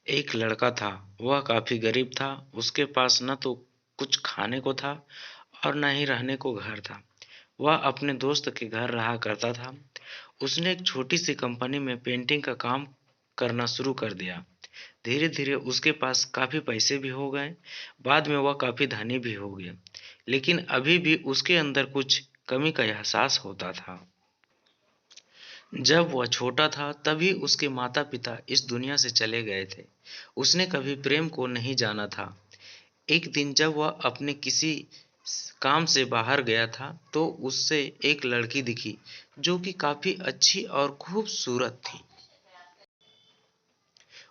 एक लड़का था। वह काफी गरीब था। उसके पास न तो कुछ खाने को था और न ही रहने को घर था। वह अपने दोस्त के घर रहा करता था। उसने एक छोटी सी कंपनी में पेंटिंग का काम करना शुरू कर दिया। धीरे धीरे उसके पास काफी पैसे भी हो गए। बाद में वह काफी धनी भी हो गया। लेकिन अभी भी उसके अंदर कुछ कमी का एहसास होता था। जब वह छोटा था तभी उसके माता पिता इस दुनिया से चले गए थे। उसने कभी प्रेम को नहीं जाना था। एक दिन जब वह अपने किसी काम से बाहर गया था तो उससे एक लड़की दिखी जो कि काफी अच्छी और खूबसूरत थी।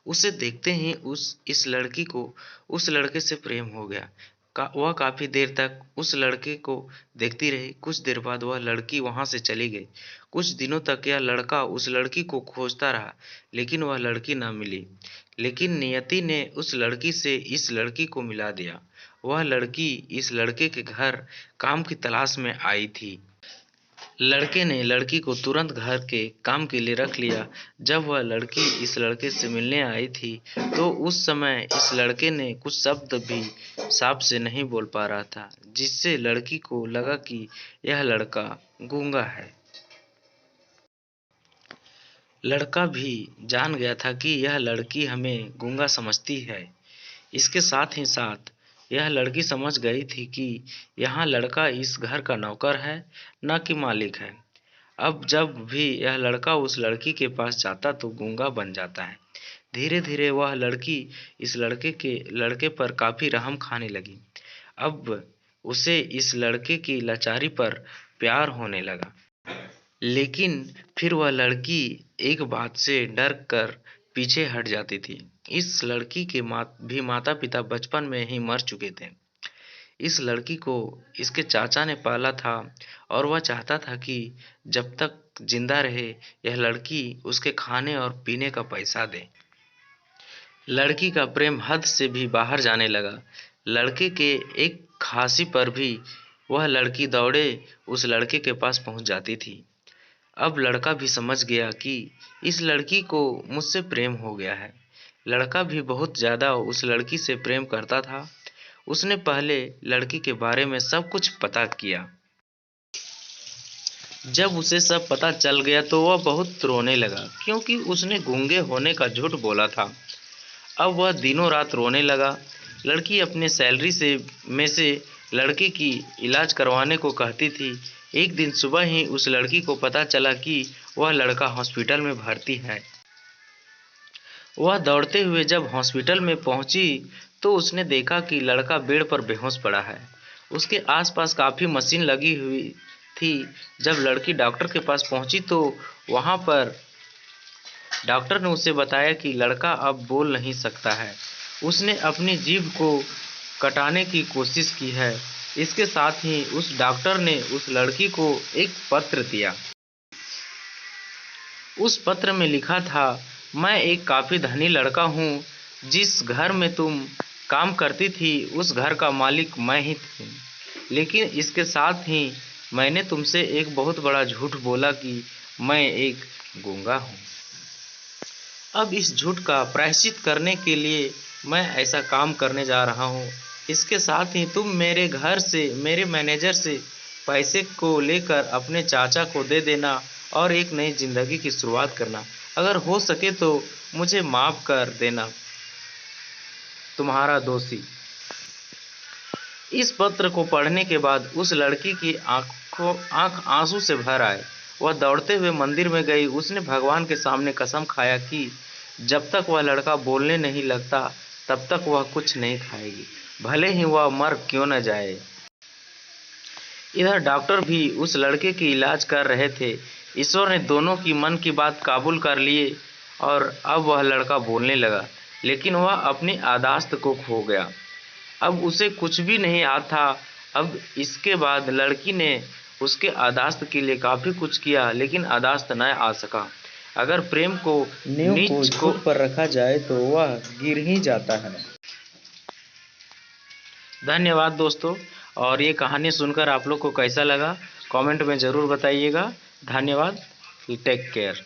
उसे देखते ही उस इस लड़की को उस लड़के से प्रेम हो गया। वह काफी देर तक उस लड़के को देखती रही। कुछ देर बाद वह लड़की वहां से चली गई। कुछ दिनों तक यह लड़का उस लड़की को खोजता रहा, लेकिन वह लड़की न मिली। लेकिन नियति ने उस लड़की से इस लड़की को मिला दिया। वह लड़की इस लड़के के घर काम की तलाश में आई थी। लड़के ने लड़की को तुरंत घर के काम के लिए रख लिया। जब वह लड़की इस लड़के से मिलने आई थी तो उस समय इस लड़के ने कुछ शब्द भी साफ से नहीं बोल पा रहा था, जिससे लड़की को लगा कि यह लड़का गूंगा है। लड़का भी जान गया था कि यह लड़की हमें गूंगा समझती है। इसके साथ ही साथ यह लड़की समझ गई थी कि यहाँ लड़का इस घर का नौकर है, न कि मालिक है। अब जब भी यह लड़का उस लड़की के पास जाता तो गूंगा बन जाता है। धीरे धीरे वह लड़की इस लड़के पर काफी रहम खाने लगी। अब उसे इस लड़के की लाचारी पर प्यार होने लगा। लेकिन फिर वह लड़की एक बात से डर कर पीछे हट जाती थी। इस लड़की के माता पिता बचपन में ही मर चुके थे। इस लड़की को इसके चाचा ने पाला था और वह चाहता था कि जब तक जिंदा रहे यह लड़की उसके खाने और पीने का पैसा दे। लड़की का प्रेम हद से भी बाहर जाने लगा। लड़के के एक खांसी पर भी वह लड़की दौड़े उस लड़के के पास पहुंच जाती थी। अब लड़का भी समझ गया कि इस लड़की को मुझसे प्रेम हो गया है। लड़का भी बहुत ज्यादा उस लड़की से प्रेम करता था। उसने पहले लड़की के बारे में सब कुछ पता किया। जब उसे सब पता चल गया तो वह बहुत रोने लगा, क्योंकि उसने गूंगे होने का झूठ बोला था। अब वह दिनों रात रोने लगा। लड़की अपने सैलरी से लड़के की इलाज करवाने को कहती थी। एक दिन सुबह ही उस लड़की को पता चला कि वह लड़का हॉस्पिटल में भर्ती है। वह दौड़ते हुए जब हॉस्पिटल में पहुंची तो उसने देखा कि लड़का बेड पर बेहोश पड़ा है। उसके आसपास काफी मशीन लगी हुई थी। जब लड़की डॉक्टर के पास पहुंची तो वहां पर डॉक्टर ने उसे बताया कि लड़का अब बोल नहीं सकता है। उसने अपनी जीभ को कटाने की कोशिश की है। इसके साथ ही उस डॉक्टर ने उस लड़की को एक पत्र दिया। उस पत्र में लिखा था, मैं एक काफी धनी लड़का हूँ। जिस घर में तुम काम करती थी उस घर का मालिक मैं ही थी। लेकिन इसके साथ ही मैंने तुमसे एक बहुत बड़ा झूठ बोला कि मैं एक गूंगा हूँ। अब इस झूठ का प्रायश्चित करने के लिए मैं ऐसा काम करने जा रहा हूँ। इसके साथ ही तुम मेरे घर से मेरे मैनेजर से पैसे को लेकर अपने चाचा को दे देना और एक नई जिंदगी की शुरुआत करना। अगर हो सके तो मुझे माफ कर देना। तुम्हारा दोषी। इस पत्र को पढ़ने के बाद उस लड़की की आंख आंसू से भर आए। वह दौड़ते हुए मंदिर में गई। उसने भगवान के सामने कसम खाया कि जब तक वह लड़का बोलने नहीं लगता तब तक वह कुछ नहीं खाएगी, भले ही वह मर क्यों न जाए। इधर डॉक्टर भी उस लड़के की इलाज कर रहे थे। ईश्वर ने दोनों की मन की बात काबूल कर लिए और अब वह लड़का बोलने लगा, लेकिन वह अपनी याददाश्त को खो गया। अब उसे कुछ भी नहीं याद था। अब इसके बाद लड़की ने उसके याददाश्त के लिए काफी कुछ किया, लेकिन याददाश्त न आ सका। अगर प्रेम को नीच को पर रखा जाए तो वह गिर ही जाता है। धन्यवाद दोस्तों। और ये कहानी सुनकर आप लोग को कैसा लगा कमेंट में ज़रूर बताइएगा। धन्यवाद। Take care.